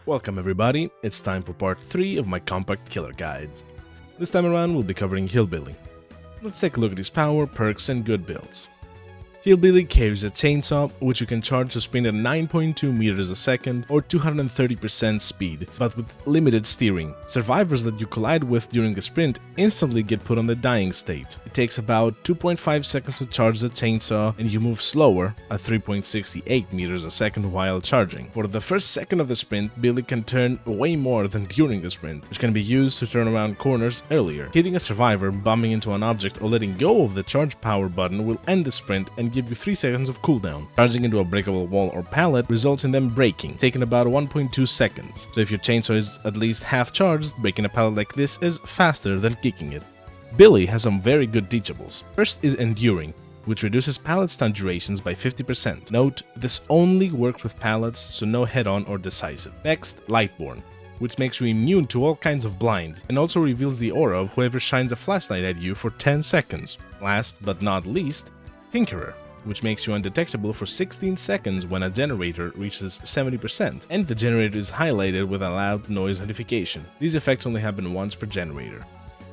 Welcome everybody, it's time for part 3 of my compact killer guides. This time around we'll be covering Hillbilly. Let's take a look at his power, perks and good builds. Hillbilly carries a chainsaw, which you can charge to sprint at 9.2 meters a second or 230% speed, but with limited steering. Survivors that you collide with during the sprint instantly get put on the dying state. It takes about 2.5 seconds to charge the chainsaw, and you move slower at 3.68 meters a second while charging. For the first second of the sprint, Billy can turn way more than during the sprint, which can be used to turn around corners earlier. Hitting a survivor, bumping into an object, or letting go of the charge power button will end the sprint and give you 3 seconds of cooldown. Charging into a breakable wall or pallet results in them breaking, taking about 1.2 seconds. So if your chainsaw is at least half charged, breaking a pallet like this is faster than kicking it. Billy has some very good teachables. First is Enduring, which reduces pallet stun durations by 50%. Note, this only works with pallets, so no head-on or decisive. Next, Lightborn, which makes you immune to all kinds of blinds, and also reveals the aura of whoever shines a flashlight at you for 10 seconds. Last but not least, Tinkerer, which makes you undetectable for 16 seconds when a generator reaches 70%, and the generator is highlighted with a loud noise notification. These effects only happen once per generator.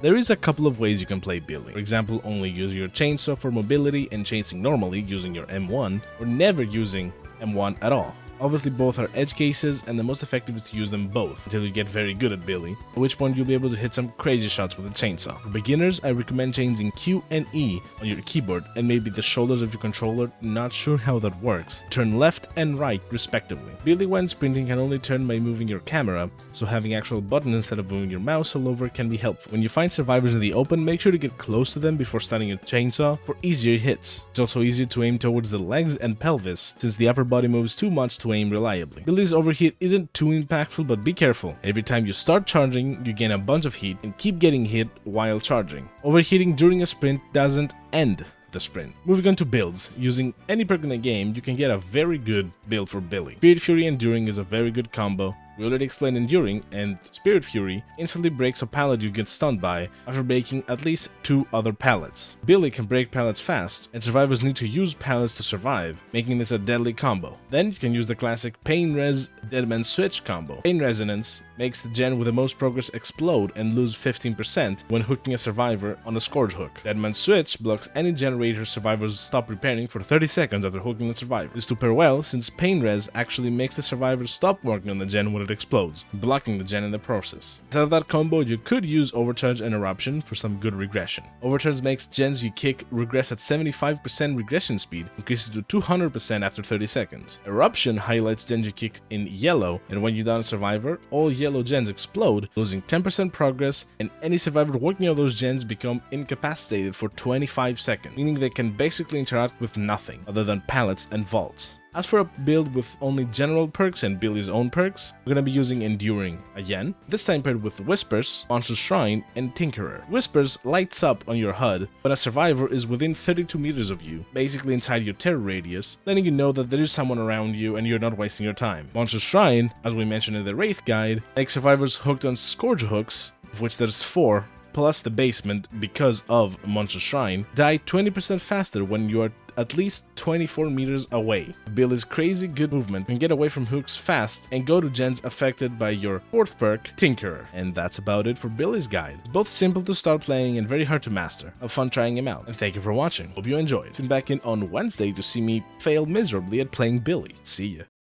There is a couple of ways you can play Billy. For example, only using your chainsaw for mobility and chasing normally using your M1, or never using M1 at all. Obviously both are edge cases, and the most effective is to use them both until you get very good at Billy, at which point you'll be able to hit some crazy shots with a chainsaw. For beginners, I recommend changing Q and E on your keyboard and maybe the shoulders of your controller, not sure how that works. Turn left and right respectively. Billy when sprinting can only turn by moving your camera, so having actual buttons instead of moving your mouse all over can be helpful. When you find survivors in the open, make sure to get close to them before stunning your chainsaw for easier hits. It's also easier to aim towards the legs and pelvis, since the upper body moves too much to aim reliably. Billy's overheat isn't too impactful, but be careful. Every time you start charging, you gain a bunch of heat and keep getting hit while charging. Overheating during a sprint doesn't end the sprint. Moving on to builds. Using any perk in the game, you can get a very good build for Billy. Spirit Fury Enduring is a very good combo. We already explained Enduring, and Spirit Fury instantly breaks a pallet you get stunned by after breaking at least 2 other pallets. Billy can break pallets fast, and survivors need to use pallets to survive, making this a deadly combo. Then you can use the classic Pain Res Deadman Switch combo. Pain Resonance makes the gen with the most progress explode and lose 15% when hooking a survivor on a Scourge hook. Deadman Switch blocks any generator survivors stop repairing for 30 seconds after hooking the survivor. This to pair well, since Pain Res actually makes the survivor stop working on the gen when it explodes, blocking the gen in the process. Instead of that combo, you could use Overcharge and Eruption for some good regression. Overcharge makes gens you kick regress at 75% regression speed, increases to 200% after 30 seconds. Eruption highlights gens you kick in yellow, and when you down a survivor, all yellow gens explode, losing 10% progress, and any survivor working on those gens become incapacitated for 25 seconds, meaning they can basically interact with nothing other than pallets and vaults. As for a build with only general perks and Billy's own perks, we're gonna be using Enduring again, this time paired with Whispers, Monster Shrine, and Tinkerer. Whispers lights up on your HUD when a survivor is within 32 meters of you, basically inside your terror radius, letting you know that there is someone around you and you're not wasting your time. Monster Shrine, as we mentioned in the Wraith guide, makes survivors hooked on Scourge hooks, of which there's 4, plus the basement because of Monster Shrine, die 20% faster when you are at least 24 meters away. Billy's crazy good movement can get away from hooks fast and go to gens affected by your 4th perk, Tinkerer. And that's about it for Billy's guide. It's both simple to start playing and very hard to master. Have fun trying him out, and thank you for watching. Hope you enjoyed. Tune back in on Wednesday to see me fail miserably at playing Billy. See ya.